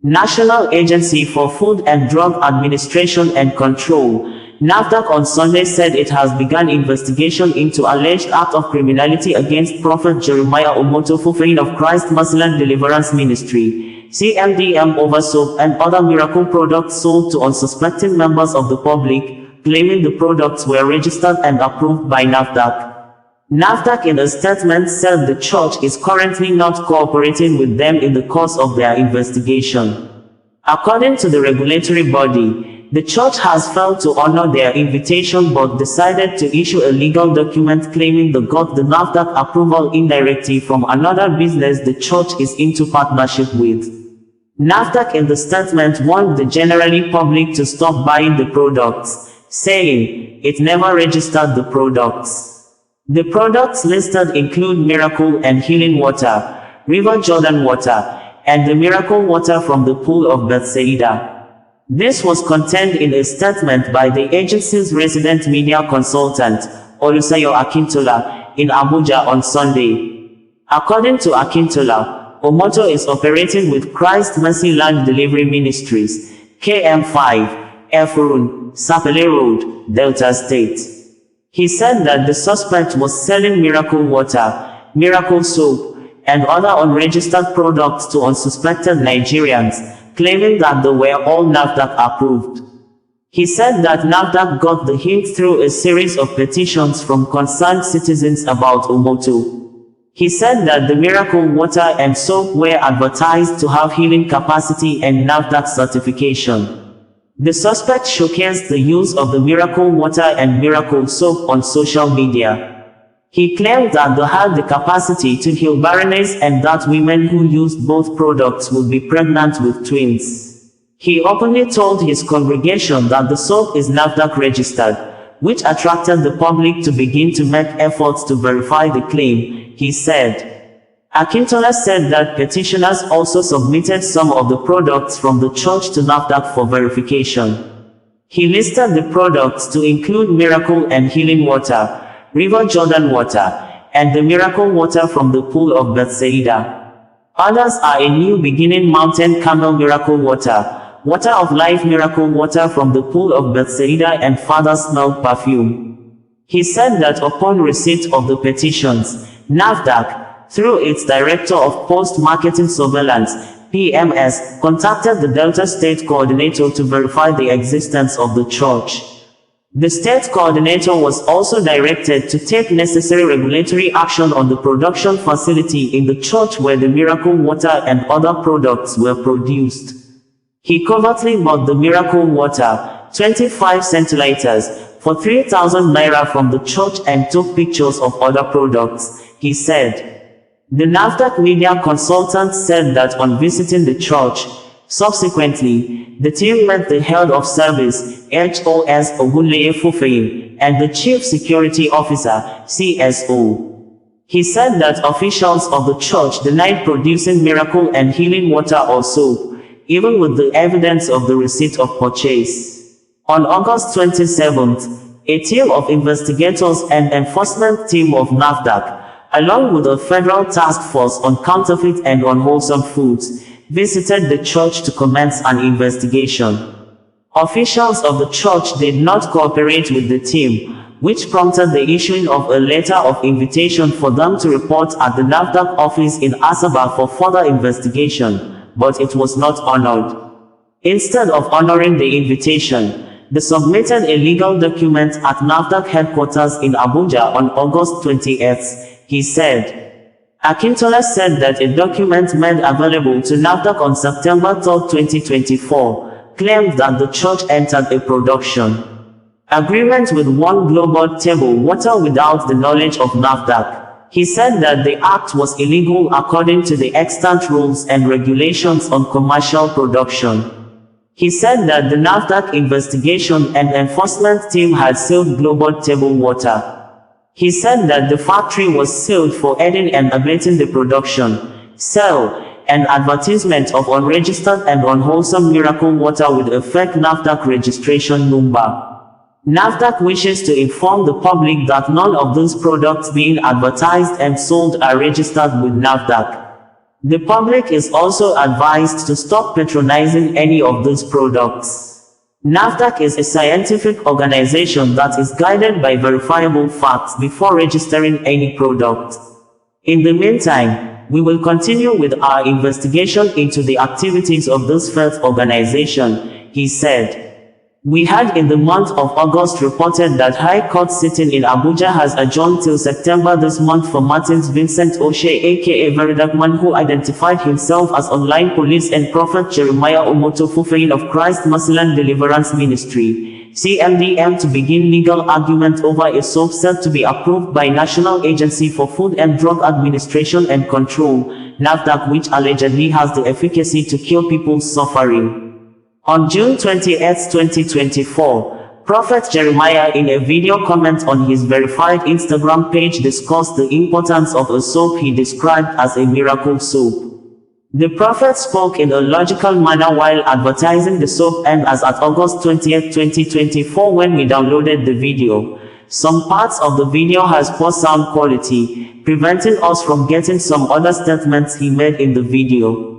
National Agency for Food and Drug Administration and Control, NAFDAC, on Sunday said it has begun investigation into alleged act of criminality against Prophet Jeremiah Omoto Fufeyin of Christ Muslim Deliverance Ministry, CMDM, over soap and other miracle products sold to unsuspecting members of the public, claiming the products were registered and approved by NAFDAC. NAFDAC in a statement said the church is currently not cooperating with them in the course of their investigation. According to the regulatory body, the church has failed to honor their invitation but decided to issue a legal document claiming they got the NAFDAC approval indirectly from another business the church is into partnership with. NAFDAC in the statement warned the generally public to stop buying the products, saying it never registered the products. The products listed include Miracle and Healing Water, River Jordan Water, and the Miracle Water from the Pool of Bethsaida. This was contained in a statement by the agency's resident media consultant, Olusayo Akintola, in Abuja on Sunday. According to Akintola, Omoto is operating with Christ Mercy Land Delivery Ministries, KM5, Efurun, Sapele Road, Delta State. He said that the suspect was selling miracle water, miracle soap, and other unregistered products to unsuspected Nigerians, claiming that they were all NAFDAC approved. He said that NAFDAC got the hint through a series of petitions from concerned citizens about Omoto. He said that the miracle water and soap were advertised to have healing capacity and NAFDAC certification. The suspect showcased the use of the miracle water and miracle soap on social media. He claimed that they had the capacity to heal barrenness and that women who used both products would be pregnant with twins. He openly told his congregation that the soap is NAFDAC registered, which attracted the public to begin to make efforts to verify the claim, he said. Akintola said that petitioners also submitted some of the products from the church to NAFDAC for verification. He listed the products to include Miracle and Healing Water, River Jordan Water, and the Miracle Water from the Pool of Bethsaida. Others are a New Beginning Mountain Camel Miracle Water, Water of Life Miracle Water from the Pool of Bethsaida, and Father's Milk Perfume. He said that upon receipt of the petitions, NAFDAC, through its Director of Post-Marketing Surveillance, PMS, contacted the Delta State Coordinator to verify the existence of the church. The state coordinator was also directed to take necessary regulatory action on the production facility in the church where the miracle water and other products were produced. He covertly bought the miracle water, 25 centiliters, for 3,000 naira from the church and took pictures of other products, he said. The NAFDAC media consultant said that on visiting the church, subsequently, the team met the head of service, HOS Ogunleye Fufeyin, and the chief security officer, CSO. He said that officials of the church denied producing miracle and healing water or soap, even with the evidence of the receipt of purchase. On August 27th, a team of investigators and enforcement team of NAFDAC, along with a federal task force on counterfeit and unwholesome foods, visited the church to commence an investigation. Officials of the church did not cooperate with the team, which prompted the issuing of a letter of invitation for them to report at the NAFDAC office in Asaba for further investigation, but it was not honored. Instead of honoring the invitation, they submitted a legal document at NAFDAC headquarters in Abuja on August 28th. He said. Akintola said that a document made available to NAFDAC on September 3, 2024, claimed that the church entered a production agreement with One Global Table Water without the knowledge of NAFDAC. He said that the act was illegal according to the extant rules and regulations on commercial production. He said that the NAFDAC investigation and enforcement team had sealed Global Table Water. He said that the factory was sealed for aiding and abetting the production, sale, and advertisement of unregistered and unwholesome miracle water with a fake NAFDAC registration number. NAFDAC wishes to inform the public that none of those products being advertised and sold are registered with NAFDAC. The public is also advised to stop patronizing any of these products. NAFDAC is a scientific organization that is guided by verifiable facts before registering any product. In the meantime, we will continue with our investigation into the activities of this faith organization, he said. We had in the month of August reported that High Court sitting in Abuja has adjourned till September this month for Martins Vincent Osei aka Verydarkman, who identified himself as online police, and Prophet Jeremiah Omoto Fufeyin of Christ Muslim Deliverance Ministry, CMDM, to begin legal argument over a soap said to be approved by National Agency for Food and Drug Administration and Control, NAFDAC, which allegedly has the efficacy to cure people's suffering. On June 28, 2024, Prophet Jeremiah, in a video comment on his verified Instagram page, discussed the importance of a soap he described as a miracle soap. The Prophet spoke in a logical manner while advertising the soap, and as at August 20, 2024 when we downloaded the video, some parts of the video has poor sound quality, preventing us from getting some other statements he made in the video.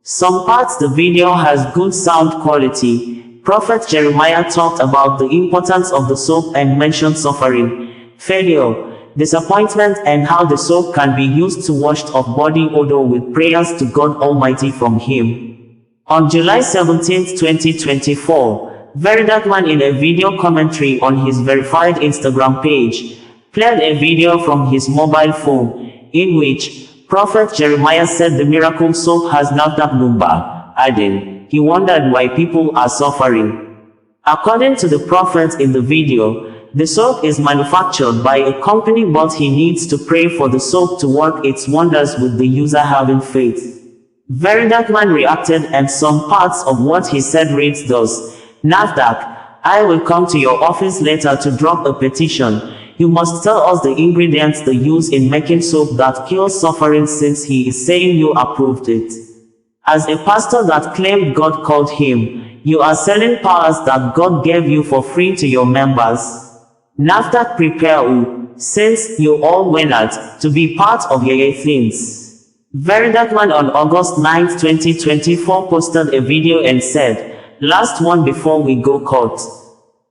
Some parts the video has good sound quality. Prophet Jeremiah talked about the importance of the soap and mentioned suffering, failure, disappointment, and how the soap can be used to wash off body odor with prayers to God Almighty from him. On July 17, 2024, Verydarkman, in a video commentary on his verified Instagram page, played a video from his mobile phone, in which Prophet Jeremiah said the miracle soap has NAFDAC number, adding, he wondered why people are suffering. According to the Prophet in the video, the soap is manufactured by a company, but he needs to pray for the soap to work its wonders with the user having faith. Verydarkman reacted, and some parts of what he said reads thus: NAFDAC, I will come to your office later to drop a petition. You must tell us the ingredients they use in making soap that cures suffering, since he is saying you approved it. As a pastor that claimed God called him, you are selling powers that God gave you for free to your members. NAFDAC prepare you, since you all went out, to be part of your things. Verydarkman on August 9, 2024 posted a video and said, last one before we go court.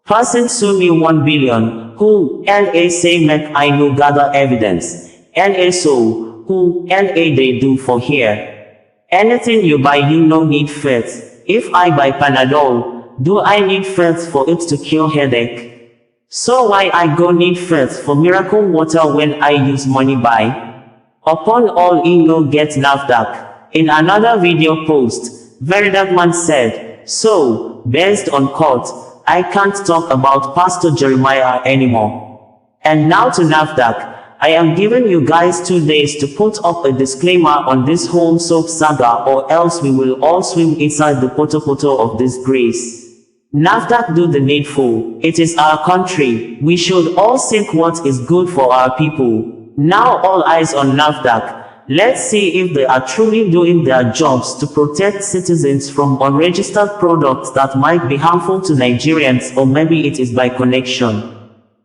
Person sue me 1 billion, who, NA say make I no gather evidence, NA so, who, NA they do for here. Anything you buy you no need faith. If I buy Panadol, do I need faith for it to cure headache? So why I go need faith for miracle water when I use money buy? Upon all no get NAFDAC. In another video post, Verydarkman said, so, based on court, I can't talk about Pastor Jeremiah anymore. And now to NAFDAC, I am giving you guys 2 days to put up a disclaimer on this whole soap saga, or else we will all swim inside the poto of disgrace. NAFDAC, do the needful. It is our country. We should all seek what is good for our people. Now all eyes on NAFDAC. Let's see if they are truly doing their jobs to protect citizens from unregistered products that might be harmful to Nigerians, or maybe it is by connection.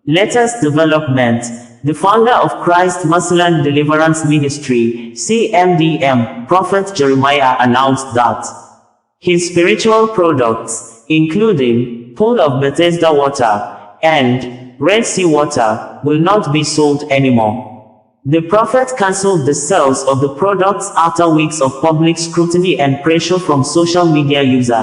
Latest development: the founder of Christ Muslim Deliverance Ministry, CMDM, Prophet Jeremiah, announced that his spiritual products, including Pool of Bethesda water and Red Sea water, will not be sold anymore. The Prophet cancelled the sales of the products after weeks of public scrutiny and pressure from social media user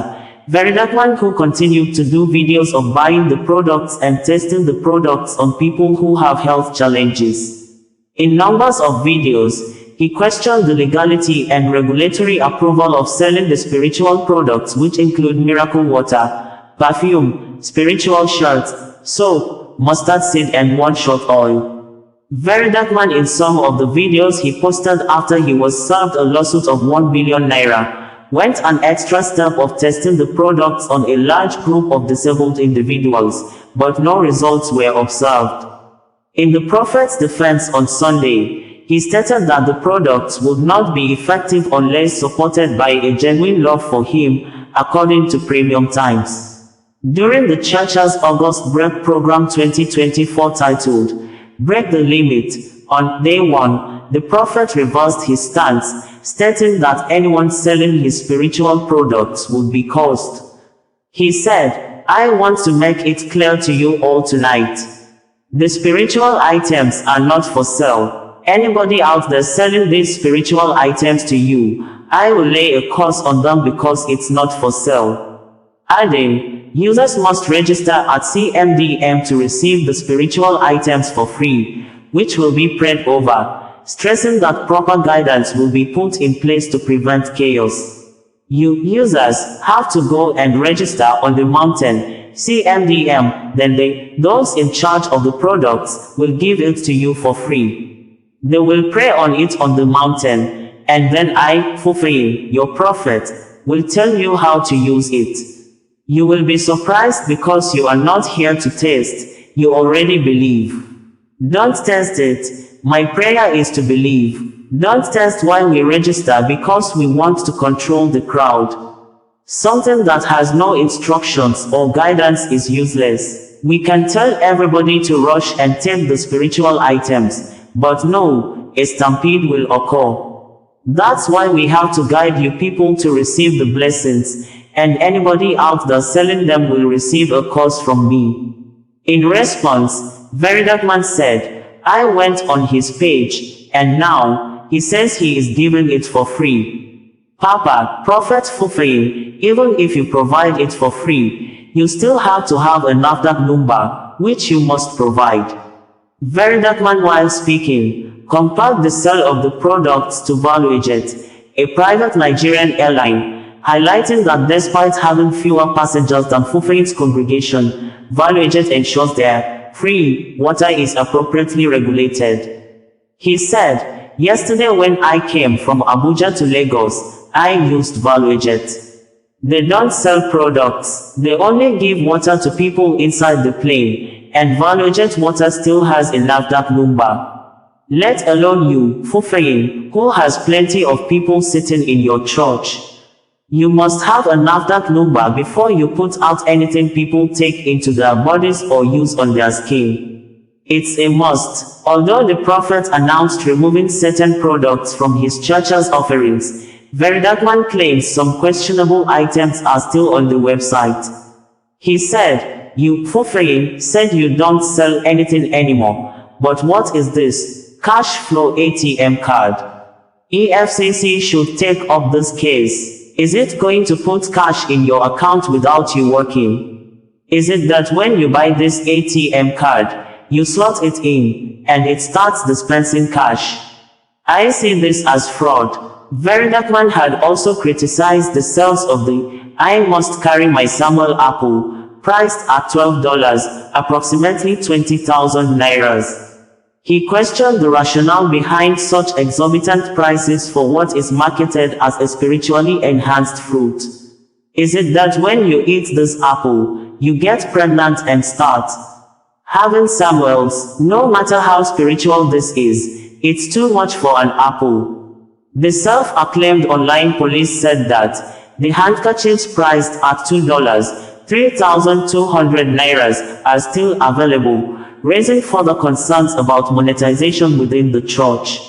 Verydarkman, who continued to do videos of buying the products and testing the products on people who have health challenges. In numbers of videos, he questioned the legality and regulatory approval of selling the spiritual products, which include miracle water, perfume, spiritual shirts, soap, mustard seed, and one-shot oil. Verydarkman, in some of the videos he posted after he was served a lawsuit of 1 billion naira, went an extra step of testing the products on a large group of disabled individuals, but no results were observed. In the Prophet's defense on Sunday, he stated that the products would not be effective unless supported by a genuine love for him, according to Premium Times. During the church's August Break Program 2024 titled, Break the Limit, on day 1, the Prophet reversed his stance, stating that anyone selling his spiritual products would be cursed. He said, "I want to make it clear to you all tonight. The spiritual items are not for sale. Anybody out there selling these spiritual items to you, I will lay a curse on them because it's not for sale." Adding, users must register at CMDM to receive the spiritual items for free, which will be prayed over, stressing that proper guidance will be put in place to prevent chaos. You users have to go and register on the mountain, CMDM, then those in charge of the products, will give it to you for free. They will pray on it on the mountain, and then I, Fufeyin, your prophet, will tell you how to use it. You will be surprised because you are not here to test, you already believe. Don't test it. My prayer is to believe. Don't test while we register because we want to control the crowd. Something that has no instructions or guidance is useless. We can tell everybody to rush and take the spiritual items, but no, a stampede will occur. That's why we have to guide you people to receive the blessings, and anybody out there selling them will receive a curse from me. In response, Verydarkman said, I went on his page, and now, he says he is giving it for free. Papa, Prophet Fufeyin, even if you provide it for free, you still have to have a NAFDAC number, which you must provide. Verydarkman, while speaking, compared the sale of the products to ValueJet, a private Nigerian airline, highlighting that despite having fewer passengers than Fufeyin's congregation, ValueJet ensures their free water is appropriately regulated. He said, yesterday when I came from Abuja to Lagos, I used ValueJet. They don't sell products, they only give water to people inside the plane, and ValueJet water still has a NAFDAC number. Let alone you, Fufeyin, who has plenty of people sitting in your church. You must have a NAFDAC number before you put out anything people take into their bodies or use on their skin. It's a must. Although the prophet announced removing certain products from his church's offerings, Verydarkman claims some questionable items are still on the website. He said, you, Fufeyin, said you don't sell anything anymore. But what is this? Cash flow ATM card. EFCC should take up this case. Is it going to put cash in your account without you working? Is it that when you buy this ATM card, you slot it in, and it starts dispensing cash? I see this as fraud. Verydarkman had also criticized the sales of the I Must Carry My Samuel Apple, priced at $12, approximately 20,000 nairas. He questioned the rationale behind such exorbitant prices for what is marketed as a spiritually enhanced fruit. Is it that when you eat this apple, you get pregnant and start having Samuels? No matter how spiritual this is, it's too much for an apple. The self-acclaimed online police said that the handkerchiefs priced at $2, 3,200 nairas, are still available, raising further concerns about monetization within the church.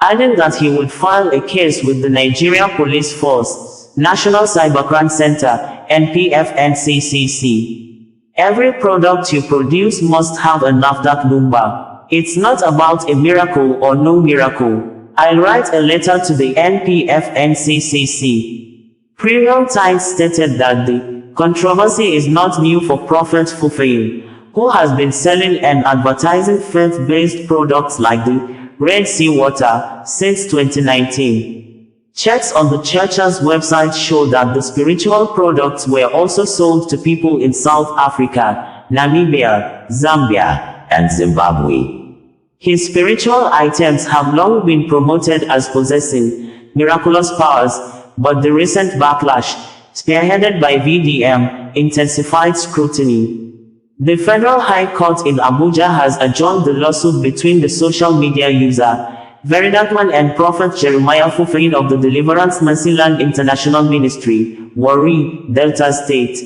Adding that he would file a case with the Nigeria Police Force, National Cybercrime Center, NPFNCCC. Every product you produce must have a NAFDAC number. It's not about a miracle or no miracle. I'll write a letter to the NPFNCCC. Premium Times stated that the controversy is not new for Prophet Fufeyin, who has been selling and advertising faith-based products like the Red Sea water since 2019. Checks on the church's website show that the spiritual products were also sold to people in South Africa, Namibia, Zambia, and Zimbabwe. His spiritual items have long been promoted as possessing miraculous powers, but the recent backlash, spearheaded by VDM, intensified scrutiny. The Federal High Court in Abuja has adjourned the lawsuit between the social media user, Verydarkman, and Prophet Jeremiah Fufeyin of the Deliverance Mercyland International Ministry, Warri, Delta State.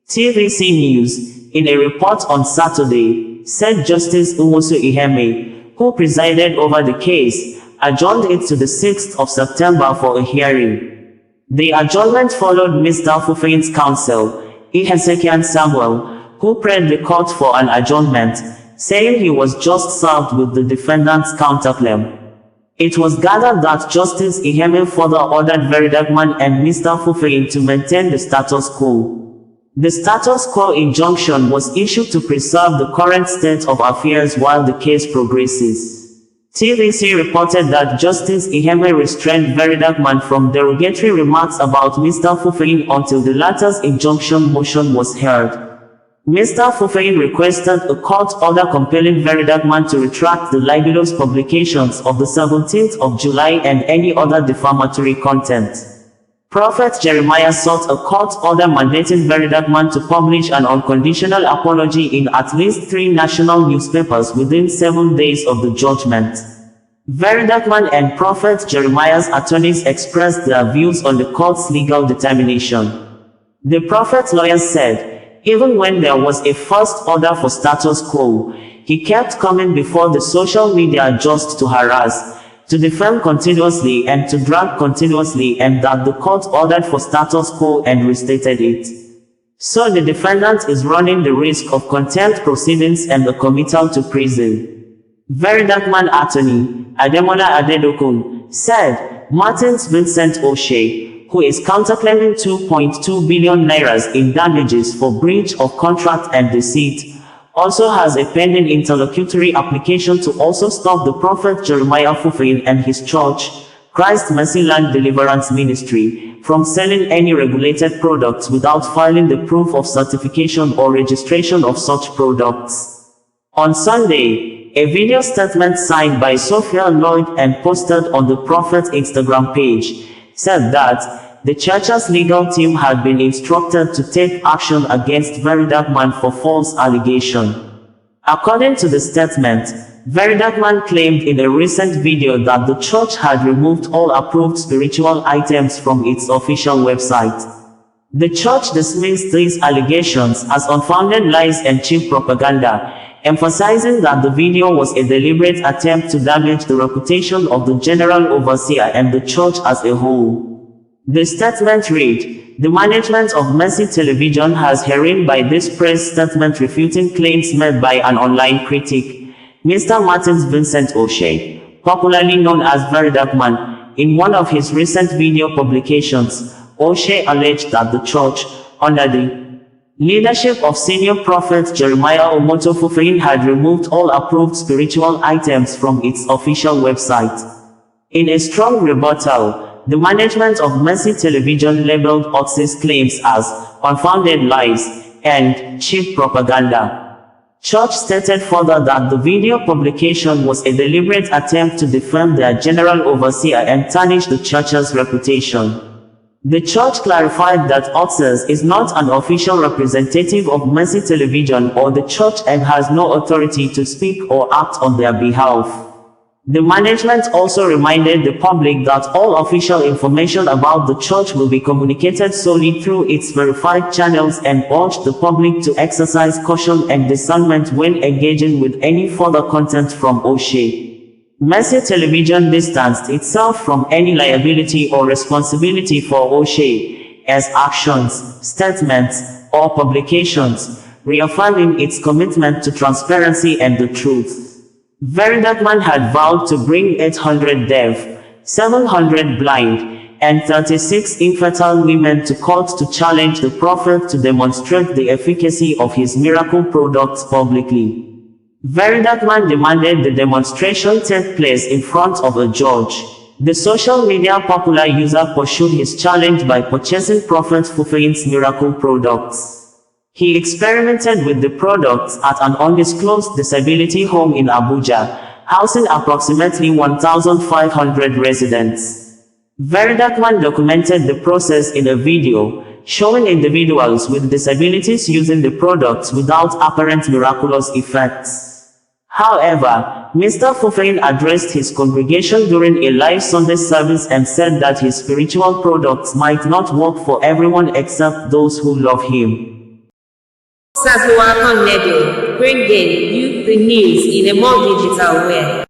TVC News, in a report on Saturday, said Justice Umosu Iheme, who presided over the case, adjourned it to the 6th of September for a hearing. The adjournment followed Mr. Fufehin's counsel, Hezekiah Samuel, who prayed the court for an adjournment, saying he was just served with the defendant's counterclaim. It was gathered that Justice Iheme further ordered Verydarkman and Mr. Fufehin to maintain the status quo. The status quo injunction was issued to preserve the current state of affairs while the case progresses. TVC reported that Justice Iheme restrained Verydarkman from derogatory remarks about Mr. Fufehin until the latter's injunction motion was heard. Mr. Fufehin requested a court order compelling Verydarkman to retract the libelous publications of the 17th of July and any other defamatory content. Prophet Jeremiah sought a court order mandating Verydarkman to publish an unconditional apology in at least 3 national newspapers within 7 days of the judgment. Verydarkman and Prophet Jeremiah's attorneys expressed their views on the court's legal determination. The Prophet's lawyers said, even when there was a first order for status quo, he kept coming before the social media just to harass, to defame continuously and to drag continuously, and that the court ordered for status quo and restated it. So the defendant is running the risk of contempt proceedings and a committal to prison. Verydarkman attorney, Ademola Adedokun, said, Martins Vincent O'Shea, who is counterclaiming 2.2 billion naira in damages for breach of contract and deceit, also has a pending interlocutory application to also stop the Prophet Jeremiah Fufehin and his church, Christ Mercy Land Deliverance Ministry, from selling any regulated products without filing the proof of certification or registration of such products. On Sunday, a video statement signed by Sophia Lloyd and posted on the Prophet's Instagram page said that the church's legal team had been instructed to take action against Verydarkman for false allegation. According to the statement, Verydarkman claimed in a recent video that the church had removed all approved spiritual items from its official website. The church dismissed these allegations as unfounded lies and cheap propaganda, emphasizing that the video was a deliberate attempt to damage the reputation of the general overseer and the church as a whole. The statement read, the management of Mercy Television has herein by this press statement refuting claims made by an online critic, Mr. Martins Vincent O'Shea, popularly known as Verydarkman. In one of his recent video publications, O'Shea alleged that the church, under the leadership of senior prophet Jeremiah Omoto Fufehin, had removed all approved spiritual items from its official website. In a strong rebuttal, the management of Mercy Television labeled Oxy's claims as unfounded lies and cheap propaganda. Church stated further that the video publication was a deliberate attempt to defame their general overseer and tarnish the church's reputation. The church clarified that Oxys is not an official representative of Mercy Television or the church and has no authority to speak or act on their behalf. The management also reminded the public that all official information about the church will be communicated solely through its verified channels and urged the public to exercise caution and discernment when engaging with any further content from O'Shea. Mercy Television distanced itself from any liability or responsibility for O'Shea's actions, statements, or publications, reaffirming its commitment to transparency and the truth. Verydarkman had vowed to bring 800 deaf, 700 blind, and 36 infertile women to court to challenge the prophet to demonstrate the efficacy of his miracle products publicly. Verydarkman demanded the demonstration take place in front of a judge. The social media popular user pursued his challenge by purchasing Prophet Fufehin's miracle products. He experimented with the products at an undisclosed disability home in Abuja, housing approximately 1,500 residents. Verydarkman documented the process in a video, showing individuals with disabilities using the products without apparent miraculous effects. However, Mr. Fufehin addressed his congregation during a live Sunday service and said that his spiritual products might not work for everyone except those who love him. Sasluwa Connect, bringing you the news in a more digital way.